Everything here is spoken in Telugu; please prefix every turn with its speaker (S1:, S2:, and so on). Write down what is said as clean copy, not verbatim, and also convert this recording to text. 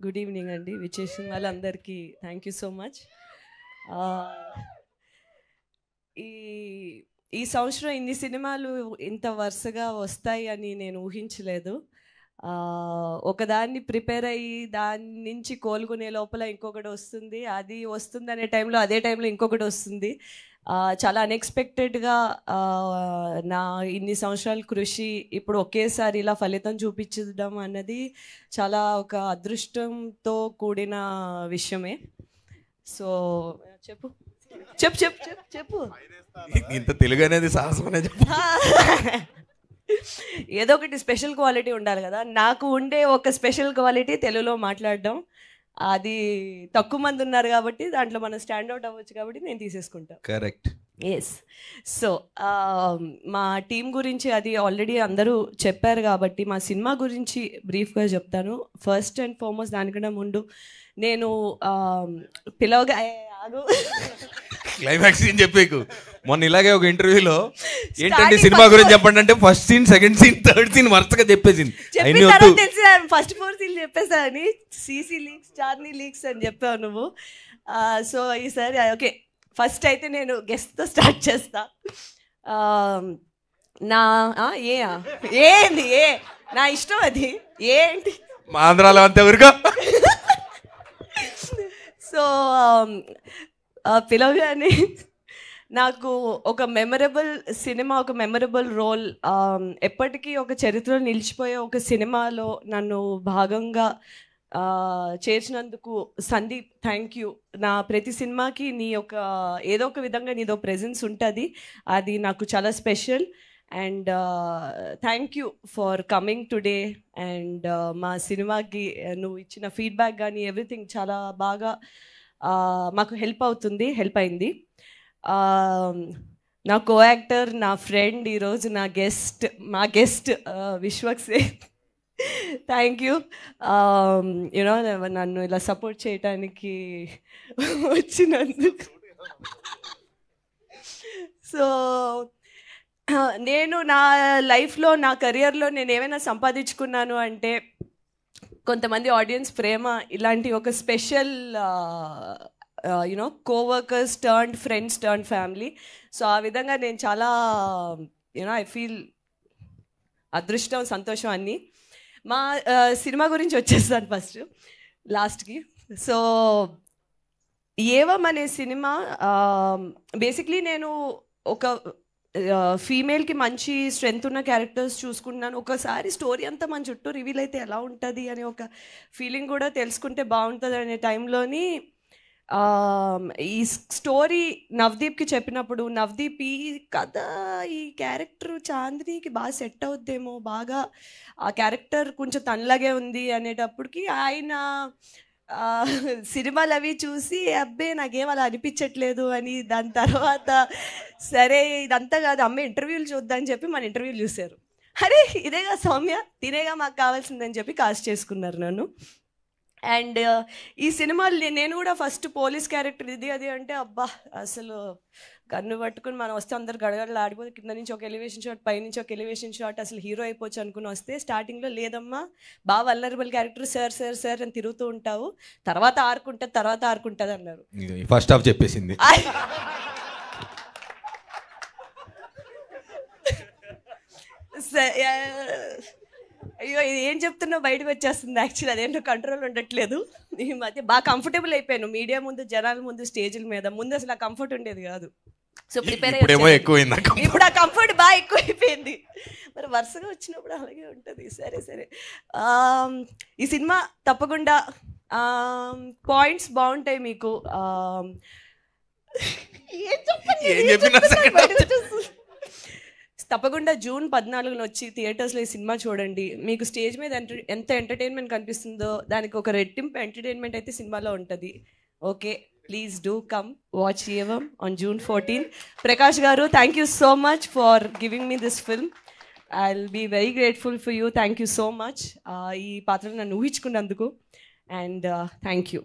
S1: గుడ్ ఈవినింగ్ అండి. విచ్చేసిన వాళ్ళందరికీ థ్యాంక్ యూ సో మచ్. ఈ ఈ సంవత్సరం ఇన్ని సినిమాలు ఇంత వరుసగా వస్తాయి అని నేను ఊహించలేదు. ఒకదాన్ని ప్రిపేర్ అయ్యి దాని నుంచి కోలుకునే లోపల ఇంకొకటి వస్తుంది, అది వస్తుంది అనే టైంలో అదే టైంలో ఇంకొకటి వస్తుంది. చాలా అన్ఎక్స్పెక్టెడ్గా నా ఇన్ని సంవత్సరాల కృషి ఇప్పుడు ఒకేసారి ఇలా ఫలితం చూపించడం అన్నది చాలా ఒక అదృష్టంతో కూడిన విషయమే. సో చెప్పు చెప్పు చెప్పు చెప్పు చెప్పు
S2: ఇంత తెలుగు అనేది సాహసమనే చెప్పు.
S1: ఏదో ఒకటి స్పెషల్ క్వాలిటీ ఉండాలి కదా. నాకు ఉండే ఒక స్పెషల్ క్వాలిటీ తెలుగులో మాట్లాడడం. అది తక్కువ మంది ఉన్నారు కాబట్టి దాంట్లో మనం స్టాండ్అవుట్ అవ్వచ్చు కాబట్టి నేను తీసేసుకుంటాను.
S2: కరెక్ట్.
S1: ఎస్. సో మా టీం గురించి అది ఆల్రెడీ అందరూ చెప్పారు కాబట్టి మా సినిమా గురించి బ్రీఫ్గా చెప్తాను. ఫస్ట్ అండ్ ఫార్మోస్ట్ దానికన్నా ముందు నేను పిలవగా ఆగు
S2: క్లైమాక్స్ సీన్ చెప్పేకు. మొన్న ఇలాగే ఒక ఇంటర్వ్యూలో ఏంటంటే సినిమా గురించి చెప్పండి అంటే first scene, second scene, third scene వరుసగా చెప్పేసింది.
S1: తెలిసి ఫస్ట్ 4 సీన్లు చెప్పేసా అని సీసీ లీక్స్, చార్నీ లీక్స్ అని చెప్పావు నువ్వు. సో ఈసారి ఓకే, ఫస్ట్ అయితే నేను గెస్ట్తో స్టార్ట్ చేస్తా. నా ఏంది నా ఇష్టం అది ఏంటి
S2: మా ఆంధ్రాలో అంతే ఊరుగా.
S1: సో పిలవగానే నాకు ఒక మెమరబుల్ సినిమా, ఒక మెమరబుల్ రోల్, ఎప్పటికీ ఒక చరిత్రలో నిలిచిపోయే ఒక సినిమాలో నన్ను భాగంగా చేర్చినందుకు సందీప్ థ్యాంక్ యూ. నా ప్రతి సినిమాకి నీ ఒక ఏదో ఒక విధంగా నీదో ప్రెజెన్స్ ఉంటుంది, అది నాకు చాలా special. And thank you for coming today. And మా సినిమాకి నువ్వు ఇచ్చిన ఫీడ్బ్యాక్ కానీ ఎవ్రీథింగ్ చాలా బాగా మాకు హెల్ప్ అయింది. నా కో యాక్టర్, నా ఫ్రెండ్, ఈరోజు మా guest Vishwak Sen, thank you. You know నన్ను ఇలా సపోర్ట్ చేయటానికి వచ్చినందుకు. సో నేను నా లైఫ్లో, నా కెరియర్లో నేను ఏమైనా సంపాదించుకున్నాను అంటే కొంతమంది ఆడియన్స్ ప్రేమ, ఇలాంటి ఒక special you know coworkers turned friends turned family. So ఆ విధంగా నేను చాలా యూనో ఐ ఫీల్ అదృష్టం, సంతోషం అన్నీ. మా సినిమా గురించి వచ్చేస్తాను ఫస్ట్ లాస్ట్కి. సో ఏవం అనే సినిమా బేసిక్లీ నేను ఒక ఫీమేల్కి మంచి స్ట్రెంగ్త్ ఉన్న క్యారెక్టర్స్ చూసుకున్నాను. ఒకసారి స్టోరీ అంతా మన చుట్టూ రివీల్ అయితే ఎలా ఉంటుంది అనే ఒక ఫీలింగ్ కూడా తెలుసుకుంటే బాగుంటుంది అనే టైంలోని ఈ స్టోరీ నవదీప్కి చెప్పినప్పుడు, నవదీప్ ఈ కథ, ఈ క్యారెక్టర్ చాందినికి బాగా సెట్ అవుద్దేమో, బాగా ఆ క్యారెక్టర్ కొంచెం తనలాగే ఉంది అనేటప్పటికి ఆయన సినిమాలు అవి చూసి అబ్బే నాకేం అలా అనిపించట్లేదు అని, దాని తర్వాత సరే ఇదంతా కాదు అమ్మ ఇంటర్వ్యూలు చూద్దామని చెప్పి మన ఇంటర్వ్యూలు చూశారు. అరే ఇదేగా సౌమ్య, తినేగా మాకు కావాల్సిందని చెప్పి కాస్ట్ చేసుకున్నారు నన్ను. అండ్ ఈ సినిమాలు నేను కూడా ఫస్ట్ పోలీస్ క్యారెక్టర్ ఇది అది అంటే అబ్బా అసలు గన్ను పట్టుకుని మనం వస్తే అందరు గడగడలు ఆడిపోతే, కింద నుంచి ఒక ఎలివేషన్ షాట్, పైనుంచి ఒక ఎలివేషన్ షాట్, అసలు హీరో అయిపోవచ్చు అనుకుని వస్తే స్టార్టింగ్లో లేదమ్మా బాగా vulnerable character, sir sir sir అని తిరుగుతూ ఉంటావు, తర్వాత ఆరుకుంటుంది అన్నారు.
S2: ఫస్ట్ హాఫ్ చెప్పేసింది.
S1: అయ్యో ఇది ఏం చెప్తున్నా బయటకు వచ్చేస్తుంది. యాక్చువల్లీ అదేంటో కంట్రోల్ ఉండట్లేదు. ఈ మధ్య బాగా కంఫర్టబుల్ అయిపోయాను మీడియా ముందు, జనాల ముందు, స్టేజ్ల మీద. ముందు అసలు ఆ కంఫర్ట్ ఉండేది కాదు. సో ప్రిపేర్ ఇప్పుడు ఆ కంఫర్ట్ బాగా ఎక్కువైపోయింది. మరి వరుసగా వచ్చినప్పుడు అలాగే ఉంటుంది. సరే ఈ సినిమా తప్పకుండా పాయింట్స్ బాగుంటాయి మీకు. తప్పకుండా జూన్ 14 వచ్చి థియేటర్స్లో ఈ సినిమా చూడండి. మీకు స్టేజ్ మీద ఎంత ఎంటర్టైన్మెంట్ కనిపిస్తుందో దానికి ఒక రెట్టింపు ఎంటర్టైన్మెంట్ అయితే సినిమాలో ఉంటుంది. Okay, please do come watch ఏవం ఆన్ June 14. ప్రకాష్ గారు, thank you so much for giving me this film. I will be very grateful for you. Thank you so much ఈ పాత్రను నన్ను ఊహించుకున్నందుకు. And thank you.